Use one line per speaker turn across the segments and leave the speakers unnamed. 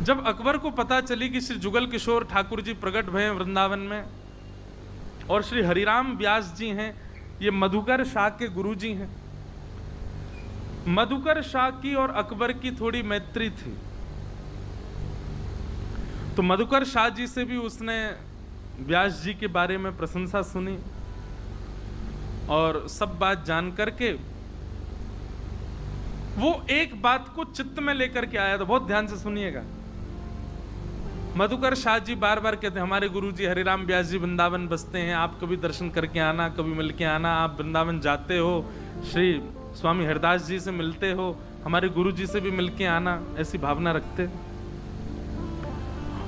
जब अकबर को पता चली कि श्री जुगल किशोर ठाकुर जी प्रकट भये वृंदावन में और श्री हरिराम व्यास जी हैं, ये मधुकर शाह के गुरु जी हैं। मधुकर शाह की और अकबर की थोड़ी मैत्री थी, तो मधुकर शाह जी से भी उसने व्यास जी के बारे में प्रशंसा सुनी और सब बात जान करके वो एक बात को चित्त में लेकर के आया। तो बहुत ध्यान से सुनिएगा। मधुकर शाह जी बार बार कहते हैं हमारे गुरु जी हरिराम व्यास जी वृंदावन बसते हैं, आप कभी दर्शन करके आना, कभी मिल के आना। आप वृंदावन जाते हो, श्री स्वामी हरदास जी से मिलते हो, हमारे गुरु जी से भी मिल के आना, ऐसी भावना रखते।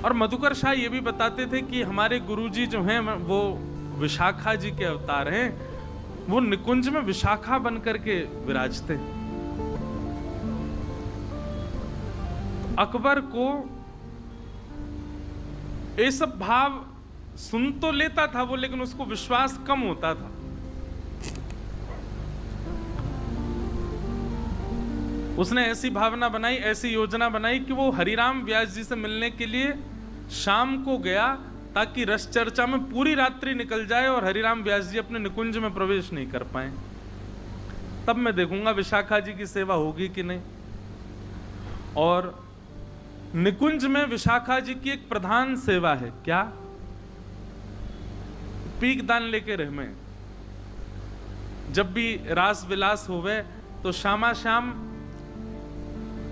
और मधुकर शाह ये भी बताते थे कि हमारे गुरु जी जो हैं वो विशाखा जी के अवतार हैं, वो निकुंज में विशाखा बन करके विराजते। अकबर को ये सब भाव सुन तो लेता था वो, लेकिन उसको विश्वास कम होता था। उसने ऐसी भावना बनाई, ऐसी योजना बनाई कि वो हरिराम व्यास जी से मिलने के लिए शाम को गया ताकि रस चर्चा में पूरी रात्रि निकल जाए और हरिराम व्यास जी अपने निकुंज में प्रवेश नहीं कर पाए। तब मैं देखूंगा विशाखा जी की सेवा होगी कि नहीं। और निकुंज में विशाखा जी की एक प्रधान सेवा है, क्या? पीक दान लेके रह में। जब भी रास विलास होवे तो शामा शाम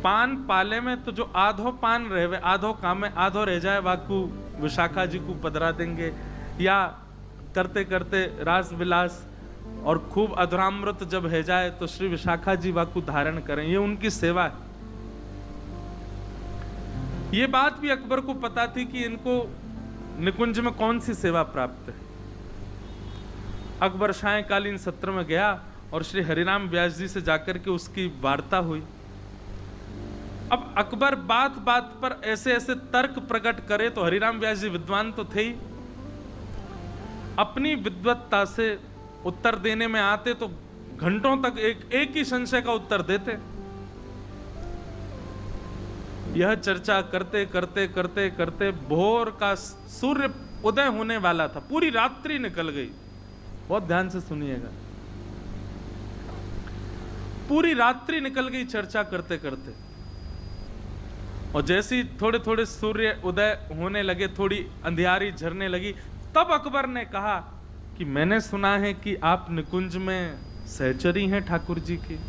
पान पाले में, तो जो आधो पान रहे आधो काम में आधो रह जाए वाकू विशाखा जी को पधरा देंगे, या करते करते रास विलास और खूब अधरामृत जब है जाए तो श्री विशाखा जी वाकू धारण करें। ये उनकी सेवा है। ये बात भी अकबर को पता थी कि इनको निकुंज में कौन सी सेवा प्राप्त है। अकबर सायंकालीन सत्र में गया और श्री हरिराम व्यास जी से जाकर के उसकी वार्ता हुई। अब अकबर बात बात पर ऐसे ऐसे तर्क प्रकट करे तो हरिराम व्यास जी विद्वान तो थे ही, अपनी विद्वत्ता से उत्तर देने में आते तो घंटों तक एक ही संशय का उत्तर देते। यह चर्चा करते करते करते करते भोर का सूर्य उदय होने वाला था, पूरी रात्रि निकल गई। बहुत ध्यान से सुनिएगा। पूरी रात्रि निकल गई चर्चा करते करते, और जैसी थोड़े थोड़े सूर्य उदय होने लगे, थोड़ी अंधियारी झरने लगी, तब अकबर ने कहा कि मैंने सुना है कि आप निकुंज में सहचरी हैं ठाकुर जी की,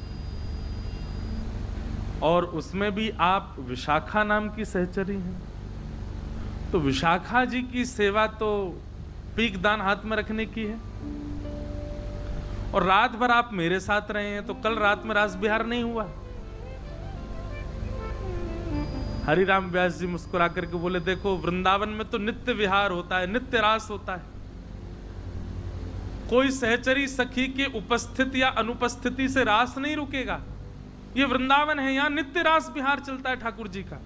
और उसमें भी आप विशाखा नाम की सहचरी हैं। तो विशाखा जी की सेवा तो पीक दान हाथ में रखने की है, और रात भर आप मेरे साथ रहे हैं, तो कल रात में रास बिहार नहीं हुआ। हरिराम व्यास जी मुस्कुरा करके बोले, देखो वृंदावन में तो नित्य विहार होता है, नित्य रास होता है। कोई सहचरी सखी के उपस्थित या अनुपस्थिति से रास नहीं रुकेगा। ये वृंदावन है, यहां नित्य रास बिहार चलता है ठाकुर जी का।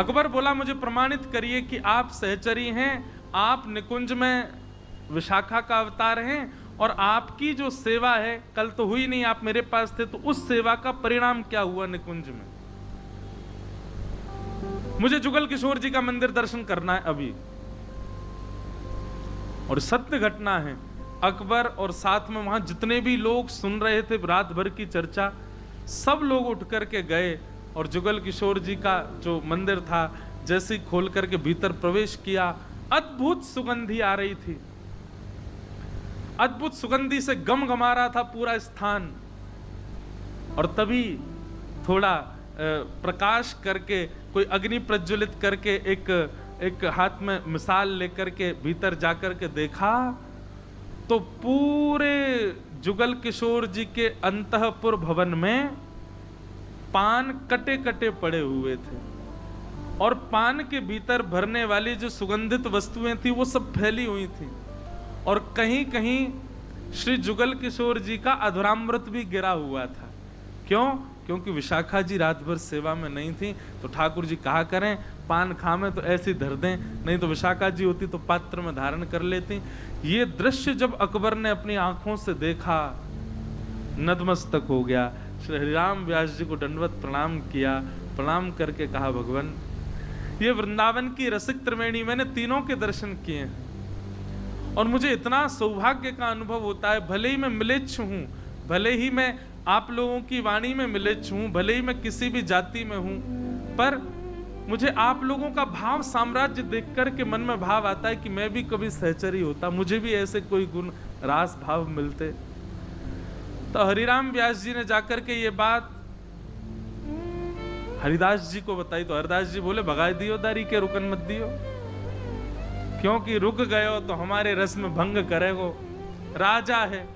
अकबर बोला, मुझे प्रमाणित करिए कि आप सहचरी हैं, आप निकुंज में विशाखा का अवतार हैं, और आपकी जो सेवा है, कल तो हुई नहीं, आप मेरे पास थे, तो उस सेवा का परिणाम क्या हुआ निकुंज में। मुझे जुगल किशोर जी का मंदिर दर्शन करना है अभी। और सत्य घटना है, अकबर और साथ में वहां जितने भी लोग सुन रहे थे रात भर की चर्चा, सब लोग उठ करके गए और जुगल किशोर जी का जो मंदिर था जैसे ही खोल करके भीतर प्रवेश किया, अद्भुत सुगंधी आ रही थी। अद्भुत सुगंधी से गमगमा रहा था पूरा स्थान। और तभी थोड़ा प्रकाश करके, कोई अग्नि प्रज्वलित करके, एक हाथ में मिसाल लेकर के भीतर जाकर के देखा तो पूरे जुगल किशोर जी के अंतःपुर भवन में पान कटे कटे पड़े हुए थे, और पान के भीतर भरने वाली जो सुगंधित वस्तुएं थी वो सब फैली हुई थी, और कहीं कहीं श्री जुगल किशोर जी का अधरामृत भी गिरा हुआ था। क्यों? क्योंकि विशाखा जी रात भर सेवा में नहीं थी, तो ठाकुर जी कहा करें पान खामे तो ऐसे धर दें, नहीं तो विशाखा जी होती तो पात्र में धारण कर लेती। ये दृश्य जब अकबर ने अपनी आंखों से देखा, नतमस्तक हो गया, श्री हरिराम व्यास जी को दंडवत प्रणाम किया प्रणाम करके कहा, भगवान ये वृंदावन की रसिक त्रिवेणी, मैंने तीनों के दर्शन किए हैं और मुझे इतना सौभाग्य का अनुभव होता है, भले ही मैं म्लेच्छ हूँ, भले ही मैं आप लोगों की वाणी में म्लेच्छ हूँ, भले ही मैं किसी भी जाति में हूँ, पर मुझे आप लोगों का भाव साम्राज्य देख कर के मन में भाव आता है कि मैं भी कभी सहचरी होता, मुझे भी ऐसे कोई गुण रास भाव मिलते। तो हरिराम व्यास जी ने जाकर के ये बात हरिदास जी को बताई, तो हरिदास जी बोले, भगाए दियो दारी के, रुकन मत दियो, क्योंकि रुक गयो तो हमारे रस में भंग करेगो। राजा है,